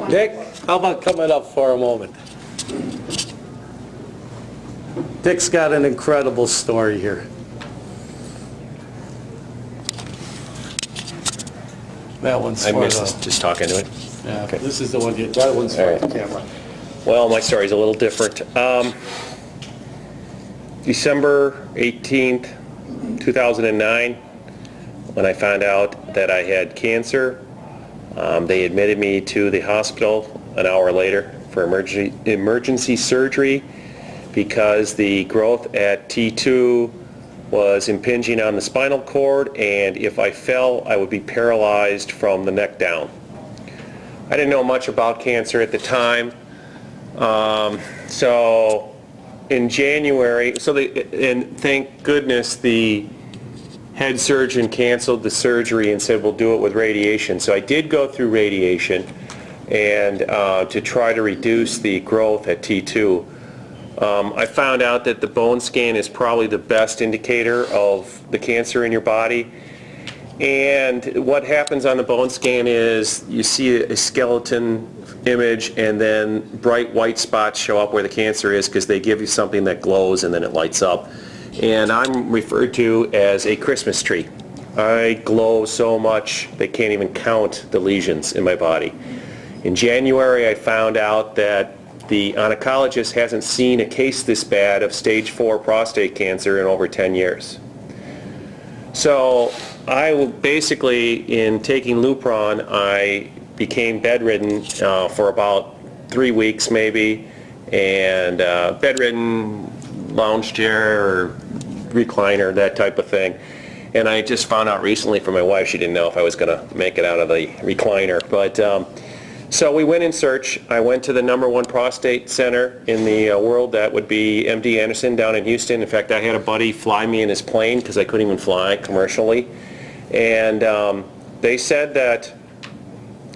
Dick, how about coming up for a moment? Dick's got an incredible story here. That one's I for missed the, just talking to it. yeah, Okay. this is the one, that one's for All right. the camera. Well, my story's a little different. December 18th, 2009, when I found out that I had cancer, they admitted me to the hospital an hour later for emergency surgery because the growth at T2 was impinging on the spinal cord, and if I fell, I would be paralyzed from the neck down. I didn't know much about cancer at the time, so in January, and thank goodness the head surgeon canceled the surgery and said we'll do it with radiation. So I did go through radiation and to try to reduce the growth at T2. I found out that the bone scan is probably the best indicator of the cancer in your body. And what happens on the bone scan is you see a skeleton image and then bright white spots show up where the cancer is because they give you something that glows and then it lights up. And I'm referred to as a Christmas tree. I glow so much they can't even count the lesions in my body. In January I found out that the oncologist hasn't seen a case this bad of stage 4 prostate cancer in over 10 years. So I basically, in taking Lupron, I became bedridden for about 3 weeks maybe, and bedridden, lounge chair or recliner, that type of thing. And I just found out recently from my wife, she didn't know if I was going to make it out of the recliner. But so we went in search. I went to the #1 prostate center in the world. That would be MD Anderson down in Houston. In fact, I had a buddy fly me in his plane because I couldn't even fly commercially. And they said that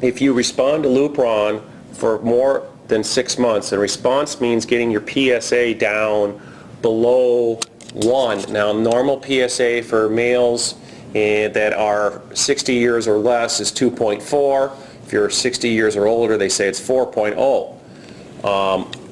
if you respond to Lupron for more than 6 months, and response means getting your PSA down below 1. Now, normal PSA for males that are 60 years or less is 2.4. If you're 60 years or older, they say it's 4.0.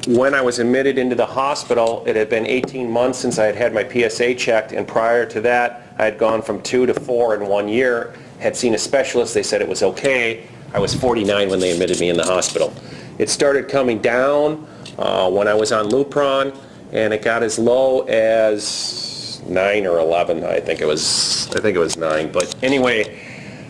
When I was admitted into the hospital, it had been 18 months since I had had my PSA checked, and prior to that, I had gone from 2 to 4 in 1 year, had seen a specialist, they said it was okay. I was 49 when they admitted me in the hospital. It started coming down when I was on Lupron, and it got as low as 9 or 11. I think it was 9. But anyway,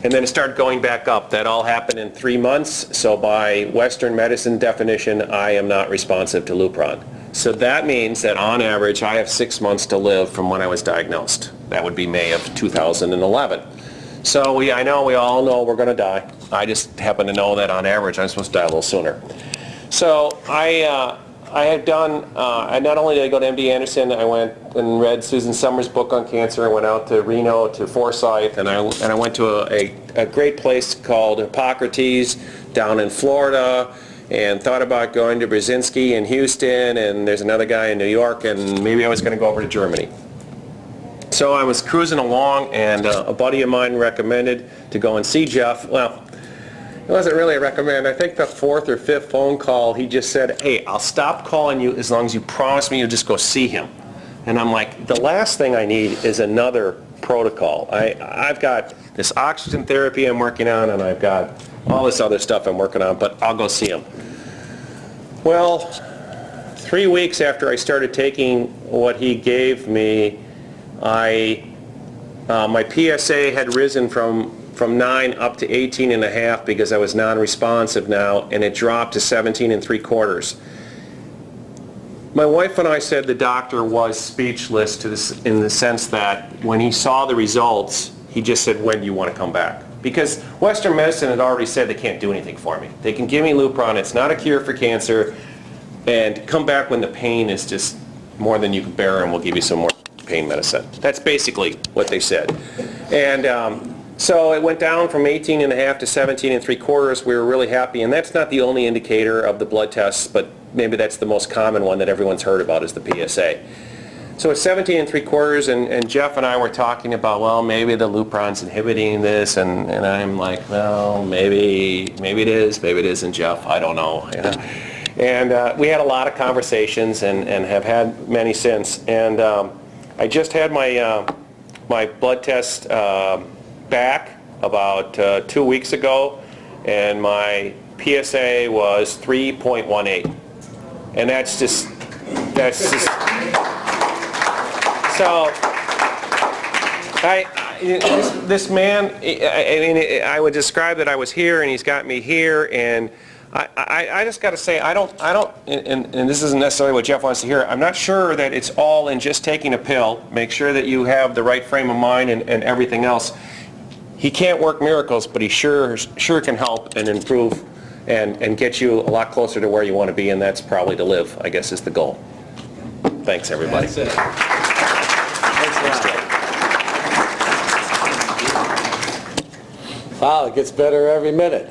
and then it started going back up. That all happened in 3 months. So by Western medicine definition, I am not responsive to Lupron. So that means that on average, I have 6 months to live from when I was diagnosed. That would be May of 2011. So I know we all know we're going to die. I just happen to know that on average, I'm supposed to die a little sooner. So I had done, not only did I go to MD Anderson, I went and read Susan Summers' book on cancer. I went out to Reno, to Forsyth, and I went to a great place called Hippocrates down in Florida, and thought about going to Brzezinski in Houston, and there's another guy in New York, and maybe I was going to go over to Germany. So I was cruising along, and a buddy of mine recommended to go and see Jeff. Well, it wasn't really a recommend. I think the 4th or 5th phone call, he just said, hey, I'll stop calling you as long as you promise me you'll just go see him. And I'm like, the last thing I need is another protocol. I've got this oxygen therapy I'm working on, and I've got all this other stuff I'm working on, but I'll go see him. Well, 3 weeks after I started taking what he gave me, my PSA had risen from 9 up to 18.5 because I was non-responsive now, and it dropped to 17.75. My wife and I said the doctor was speechless in the sense that when he saw the results, he just said, when do you want to come back? Because Western medicine had already said they can't do anything for me. They can give me Lupron, it's not a cure for cancer, and come back when the pain is just more than you can bear, and we'll give you some more pain medicine. That's basically what they said. And so it went down from 18.5 to 17.75. We were really happy, and that's not the only indicator of the blood tests, but maybe that's the most common one that everyone's heard about is the PSA. So it's 17 3/4, and Jeff and I were talking about, well, maybe the Lupron's inhibiting this, and I'm like, well, maybe it is, maybe it isn't, Jeff, I don't know. You know? And we had a lot of conversations and have had many since. And I just had my blood test back about 2 weeks ago, and my PSA was 3.18. And that's just so, this man, I mean, I would describe that I was here and he's got me here, and I just got to say, I don't, and this isn't necessarily what Jeff wants to hear, I'm not sure that it's all in just taking a pill. Make sure that you have the right frame of mind and everything else. He can't work miracles, but he sure can help and improve and get you a lot closer to where you want to be, and that's probably to live, I guess, is the goal. Thanks, everybody. That's it. Wow, it gets better every minute.